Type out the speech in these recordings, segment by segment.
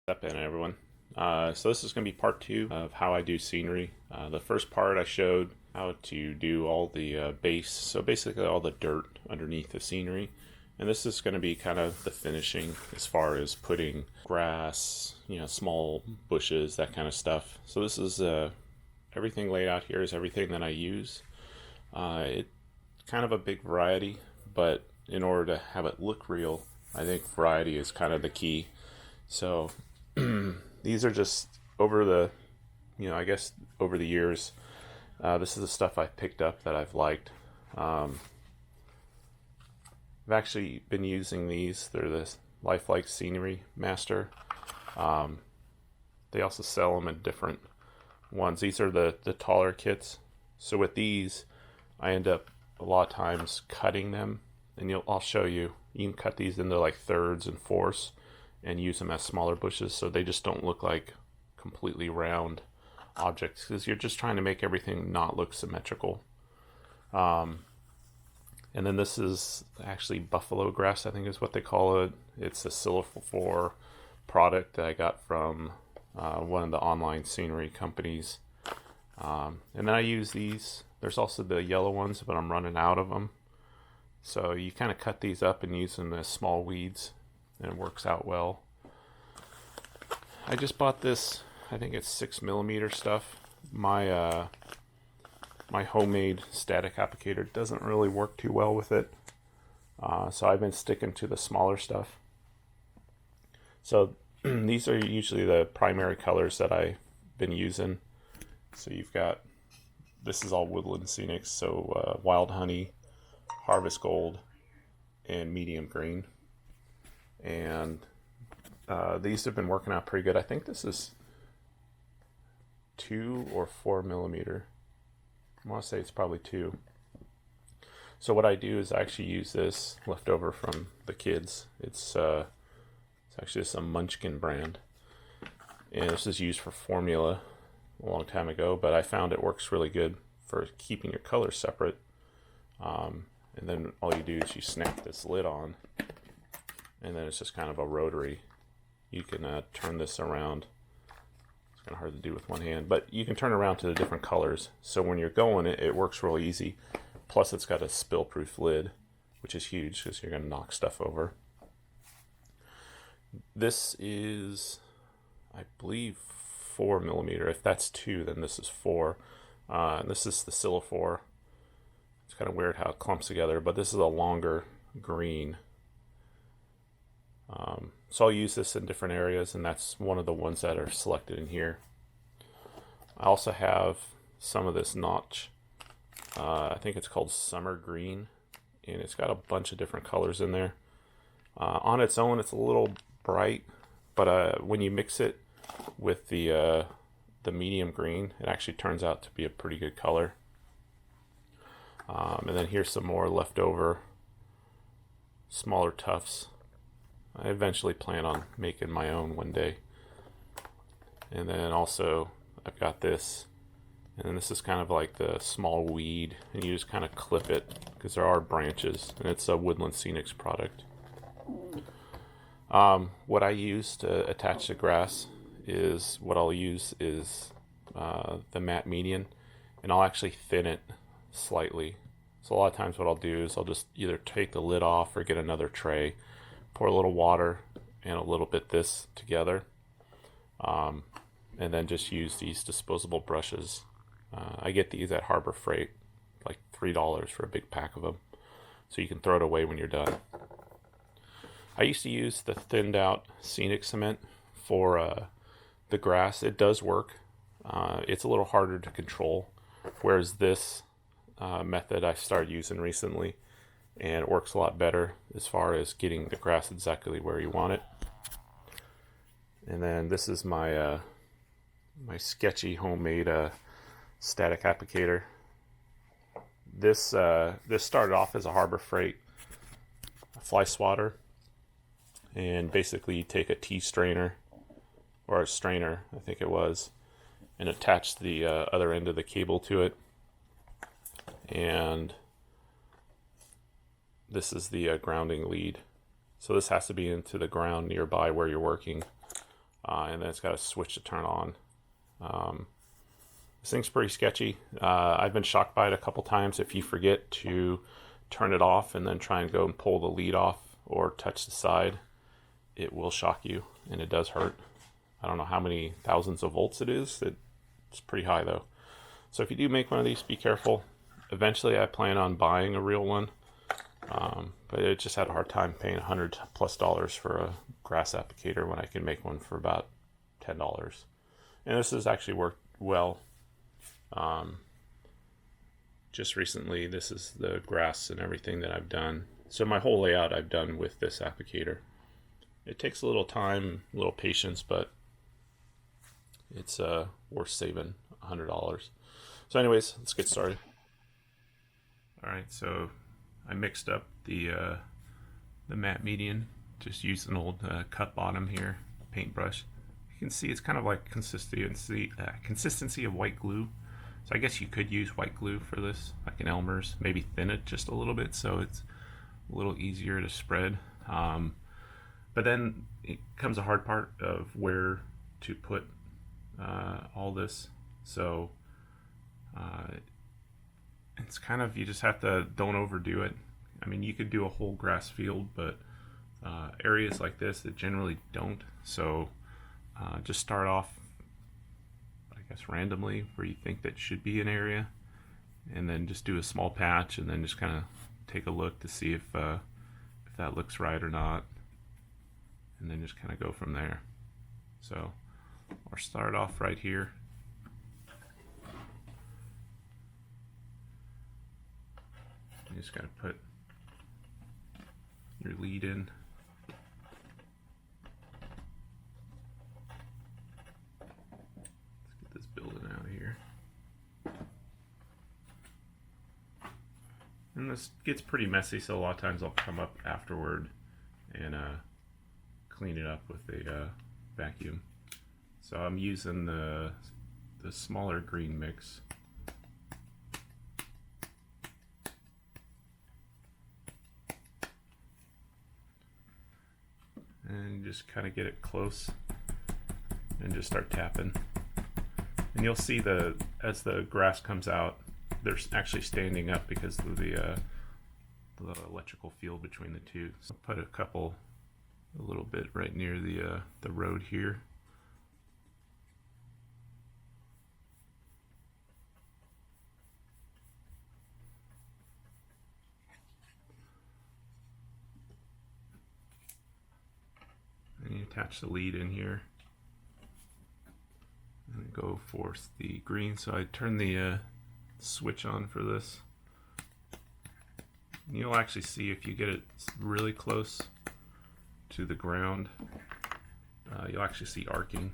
Step in, everyone. So this is going to be part two of how I do scenery. The first part I showed how to do all the base, so basically all the dirt underneath the scenery. And this is going to be kind of the finishing as far as putting grass, small bushes, that kind of stuff. So this is everything laid out here is everything that I use. It's kind of a big variety, but in order to have it look real, I think variety is kind of the key. So these are just over the, I guess over the years, this is the stuff I've picked up that I've liked. I've actually been using these. They're the Lifelike Scenery Master. They also sell them in different ones. These are the taller kits. So with these, I end up a lot of times cutting them, and I'll show you. You can cut these into like thirds and fourths and use them as smaller bushes, so they just don't look like completely round objects, because you're just trying to make everything not look symmetrical. And then this is actually buffalo grass, I think is what they call it. It's a Silver product that I got from one of the online scenery companies. And then I use these. There's also the yellow ones, but I'm running out of them. So you kind of cut these up and use them as small weeds, and it works out well. I just bought this, I think it's 6mm stuff. My my homemade static applicator doesn't really work too well with it, so I've been sticking to the smaller stuff. So these are usually the primary colors that I've been using. So you've got, this is all woodland scenics, so wild honey, harvest gold, and medium green. And these have been working out pretty good. I think this is 2 or 4mm. I want to say it's probably 2. So what I do is I actually use this leftover from the kids. It's actually some Munchkin brand, and this is used for formula a long time ago, but I found it works really good for keeping your colors separate. And then all you do is you snap this lid on, and then it's just kind of a rotary. You can turn this around. It's kind of hard to do with one hand, but you can turn around to the different colors. So when you're going, it works real easy. Plus it's got a spill-proof lid, which is huge because you're going to knock stuff over. This is, I believe, 4mm. If that's 2, then this is 4. And this is the Silver. It's kind of weird how it clumps together, but this is a longer green. So I'll use this in different areas, and that's one of the ones that are selected in here. I also have some of this notch. I think it's called Summer Green, and it's got a bunch of different colors in there. On its own, it's a little bright, but when you mix it with the medium green, it actually turns out to be a pretty good color. And then here's some more leftover smaller tufts. I eventually plan on making my own one day. And then also I've got this, and then this is kind of like the small weed, and you just kind of clip it because there are branches, and it's a Woodland Scenics product. What I use to attach the grass is, what I'll use is the matte median, and I'll actually thin it slightly. So a lot of times what I'll do is I'll just either take the lid off or get another tray, pour a little water and a little bit this together, and then just use these disposable brushes. I get these at Harbor Freight, like $3 for a big pack of them, so you can throw it away when you're done. I used to use the thinned out scenic cement for the grass. It does work. It's a little harder to control, whereas this method I started using recently, and it works a lot better as far as getting the grass exactly where you want it. And then this is my my sketchy homemade static applicator. This started off as a Harbor Freight fly swatter, and basically you take a tea strainer, or a strainer I think it was, and attach the other end of the cable to it, and this is the grounding lead. So this has to be into the ground nearby where you're working. and then it's got a switch to turn on. This thing's pretty sketchy. I've been shocked by it a couple times. If you forget to turn it off and then try and go and pull the lead off or touch the side, it will shock you, and it does hurt. I don't know how many thousands of volts it is. It's pretty high though. So if you do make one of these, be careful. Eventually I plan on buying a real one, but it just had a hard time paying $100+ for a grass applicator when I can make one for about $10. And this has actually worked well. Just recently, this is the grass and everything that I've done. So my whole layout I've done with this applicator. It takes a little time, a little patience, but it's worth saving $100. So anyways, let's get started. All right, so I mixed up the matte median. Just used an old cut bottom here, paintbrush. You can see it's kind of like consistency of white glue. So I guess you could use white glue for this, like an Elmer's. Maybe thin it just a little bit so it's a little easier to spread. But then it comes a hard part of where to put all this. So it's kind of, you just have to, don't overdo it. I mean, you could do a whole grass field, but areas like this that generally don't. So just start off, I guess, randomly where you think that should be an area, and then just do a small patch, and then just kind of take a look to see if that looks right or not, and then just kind of go from there. So I'll start off right here. You just got to put your lead in. Let's get this building out of here. And this gets pretty messy, so a lot of times I'll come up afterward and clean it up with a vacuum. So I'm using the smaller green mix. And just kind of get it close and just start tapping. And you'll see as the grass comes out, they're actually standing up because of the electrical field between the two. So I'll put a little bit right near the road here. And you attach the lead in here and go for the green. So I turn the switch on for this. And you'll actually see, if you get it really close to the ground, you'll actually see arcing.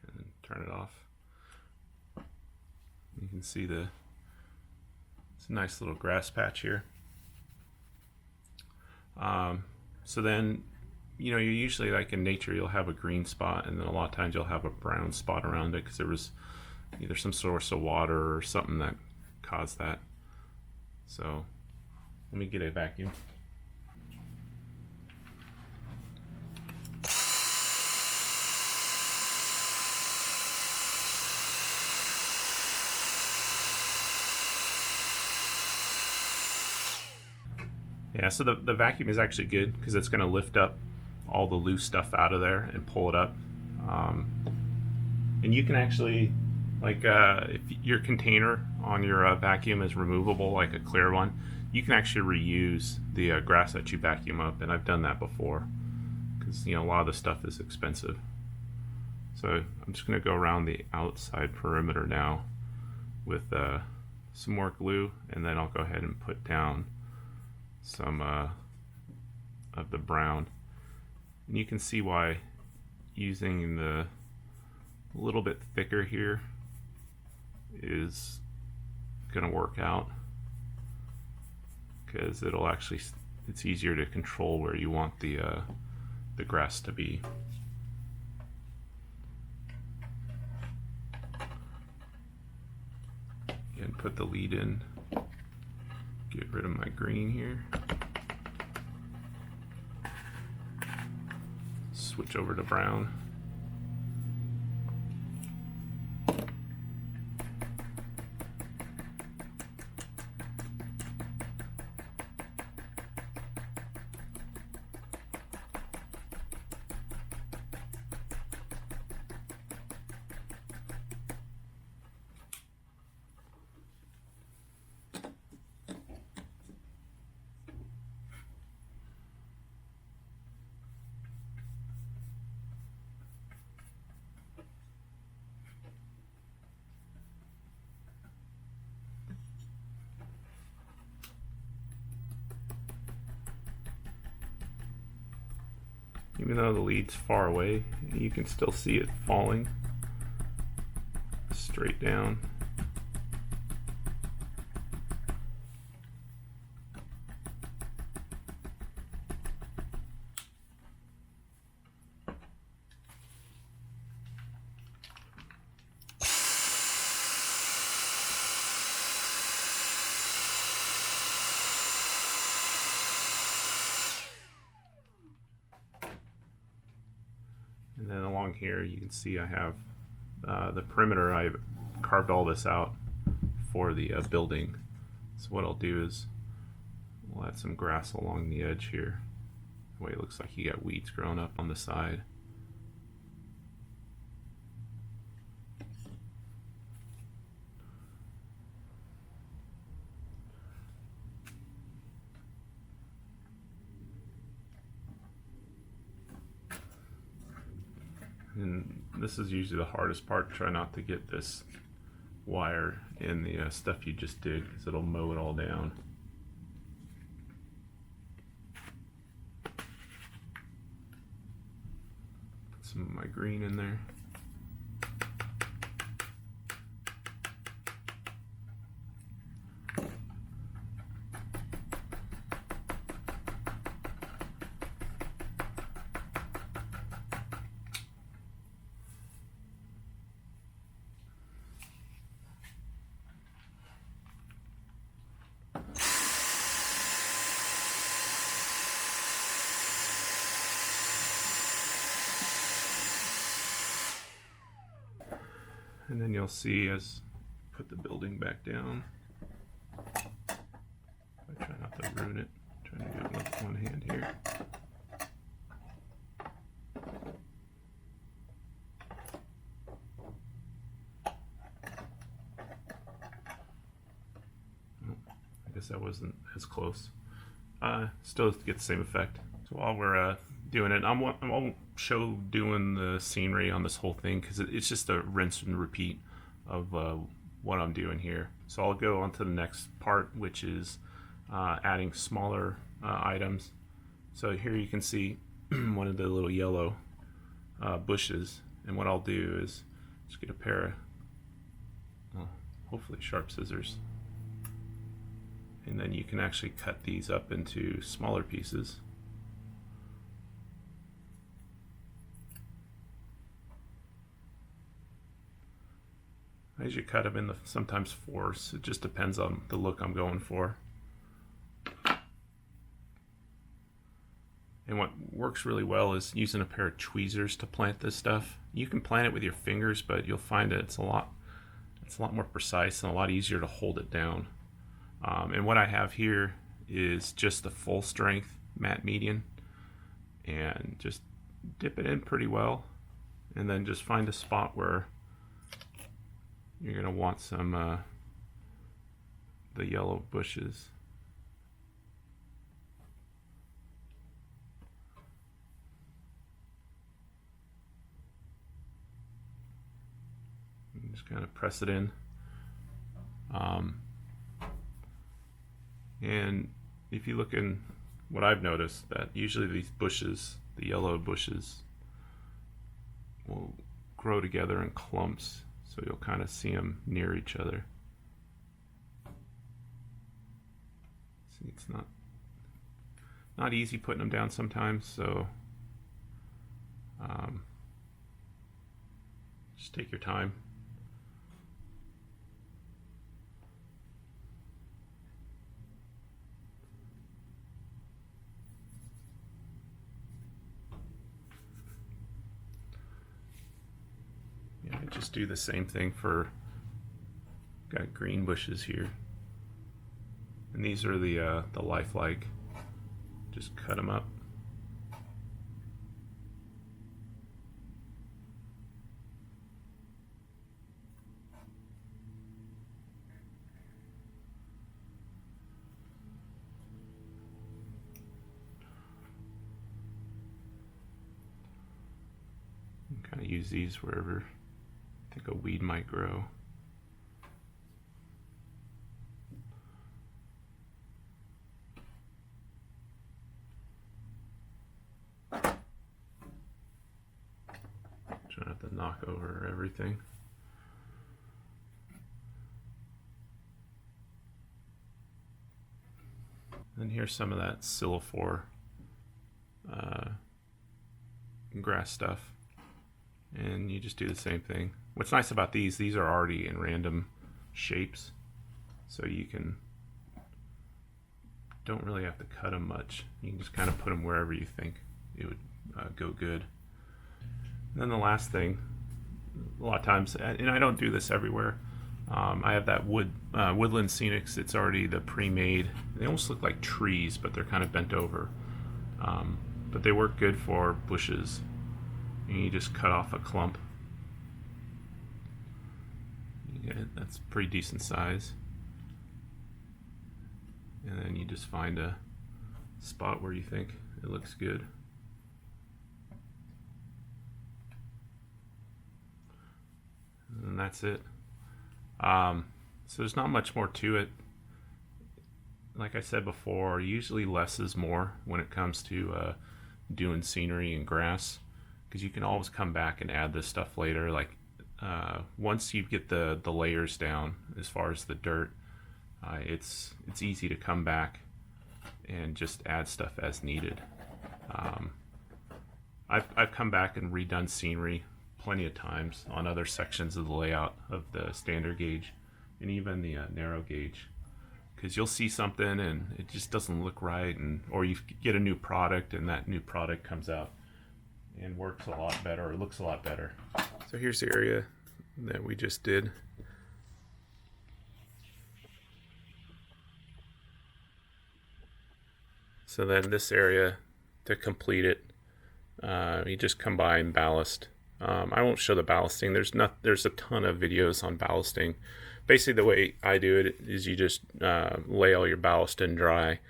And turn it off. You can see it's a nice little grass patch here. So then, you know, you usually, like in nature, you'll have a green spot, and then a lot of times you'll have a brown spot around it because there was either some source of water or something that caused that. So let me get a vacuum. Yeah, so the vacuum is actually good because it's going to lift up all the loose stuff out of there and pull it up. And you can actually, like, if your container on your vacuum is removable, like a clear one, you can actually reuse the grass that you vacuum up. And I've done that before because, you know, a lot of the stuff is expensive. So I'm just going to go around the outside perimeter now with some more glue, and then I'll go ahead and put down some of the brown. And you can see why using the little bit thicker here is going to work out, because it'll actually, it's easier to control where you want the grass to be. Again, put the lead in, get rid of my green here. Switch over to brown. Even though the lead's far away, you can still see it falling straight down. And then along here you can see I have the perimeter. I carved all this out for the building. So what I'll do is we'll add some grass along the edge here. The way it looks like you got weeds growing up on the side. And this is usually the hardest part. Try not to get this wire in the stuff you just did, because it'll mow it all down. Put some of my green in there. And then you'll see as I put the building back down, I try not to ruin it. I'm trying to do it with one hand here. I guess that wasn't as close. Still get the same effect. So while we're doing it, I won't show doing the scenery on this whole thing, because it's just a rinse and repeat of what I'm doing here. So I'll go on to the next part, which is adding smaller items. So here you can see one of the little yellow bushes, and what I'll do is just get a pair of hopefully sharp scissors, and then you can actually cut these up into smaller pieces. I usually cut them in sometimes fours. It just depends on the look I'm going for. And what works really well is using a pair of tweezers to plant this stuff. You can plant it with your fingers, but you'll find that it's a lot more precise and a lot easier to hold it down. And what I have here is just the full strength matte median, and just dip it in pretty well, and then just find a spot where you're going to want some the yellow bushes. And just kind of press it in. And if you look in what I've noticed, that usually these bushes, the yellow bushes, will grow together in clumps. So you'll kind of see them near each other. See, it's not easy putting them down sometimes, so just take your time. just do the same thing for, got green bushes here. And these are the lifelike. Just cut them up. Kind of use these wherever I think a weed might grow. Try not to knock over everything. And here's some of that silliphore grass stuff. And you just do the same thing. What's nice about these are already in random shapes, so you don't really have to cut them much. You can just kind of put them wherever you think it would go good. And then the last thing, a lot of times, and I don't do this everywhere, I have that Woodland Scenics. It's already the pre-made. They almost look like trees, but they're kind of bent over. But they work good for bushes. And you just cut off a clump. You get it, that's pretty decent size. And then you just find a spot where you think it looks good. And that's it. So there's not much more to it. Like I said before, usually less is more when it comes to doing scenery and grass, because you can always come back and add this stuff later. Like once you get the layers down as far as the dirt, it's easy to come back and just add stuff as needed. I've come back and redone scenery plenty of times on other sections of the layout of the standard gauge and even the narrow gauge, because you'll see something and it just doesn't look right, or you get a new product and that new product comes out and works a lot better, or looks a lot better. So here's the area that we just did. So then this area, to complete it, you just come by and ballast. I won't show the ballasting. There's a ton of videos on ballasting. Basically the way I do it is you just lay all your ballast in dry,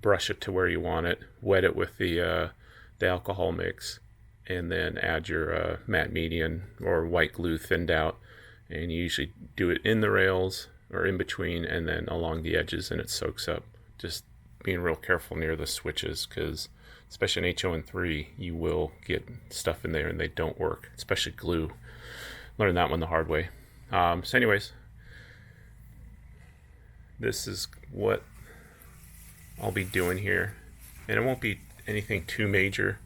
brush it to where you want it, wet it with the alcohol mix, and then add your matte median or white glue thinned out. And you usually do it in the rails or in between and then along the edges, and it soaks up. Just being real careful near the switches, because especially in HO3 you will get stuff in there and they don't work, especially glue. Learned that one the hard way. So anyways, this is what I'll be doing here, and it won't be anything too major.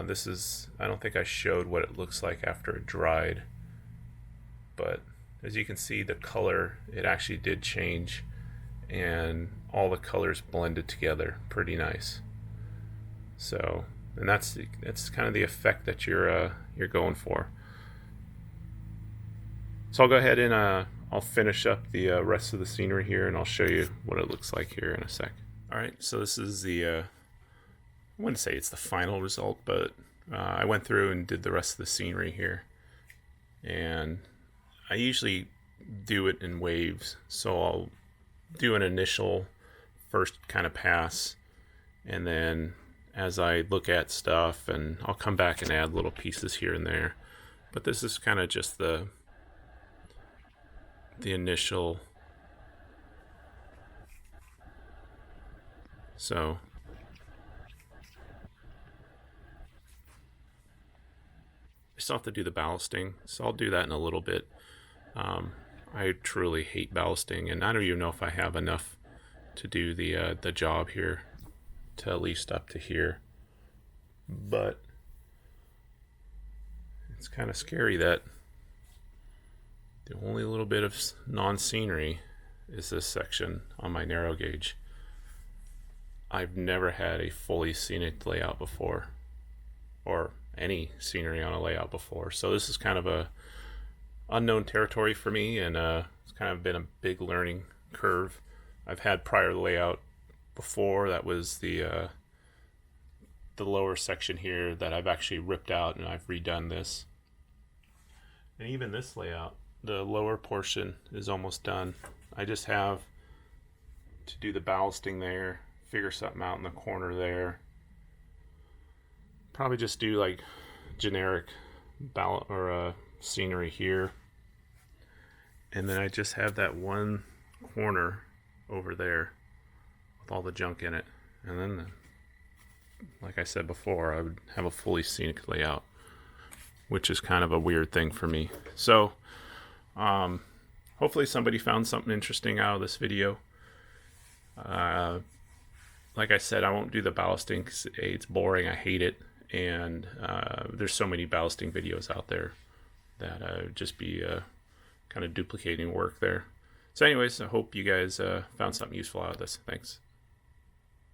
This is, I don't think I showed what it looks like after it dried, but as you can see, the color, it actually did change, and all the colors blended together pretty nice. So, and that's kind of the effect that you're going for. So I'll go ahead and I'll finish up the rest of the scenery here, and I'll show you what it looks like here in a sec. All right, so this is the I wouldn't say it's the final result, but I went through and did the rest of the scenery here, and I usually do it in waves. So I'll do an initial first kind of pass, and then as I look at stuff, and I'll come back and add little pieces here and there. But this is kind of just the initial. So I still have to do the ballasting, so I'll do that in a little bit. I truly hate ballasting, and I don't even know if I have enough to do the job here, to at least up to here. But it's kind of scary that the only little bit of non-scenery is this section on my narrow gauge. I've never had a fully scenic layout before, or any scenery on a layout before, so this is kind of a unknown territory for me, and it's kind of been a big learning curve. I've had prior layout before that was the lower section here that I've actually ripped out, and I've redone this. And even this layout, the lower portion is almost done. I just have to do the ballasting there, figure something out in the corner there. Probably just do like generic scenery here. And then I just have that one corner over there with all the junk in it. And then, like I said before, I would have a fully scenic layout, which is kind of a weird thing for me. So, hopefully somebody found something interesting out of this video. Like I said, I won't do the ballasting because it's boring. I hate it. And there's so many ballasting videos out there that would just be kind of duplicating work there. So anyways, I hope you guys found something useful out of this. Thanks.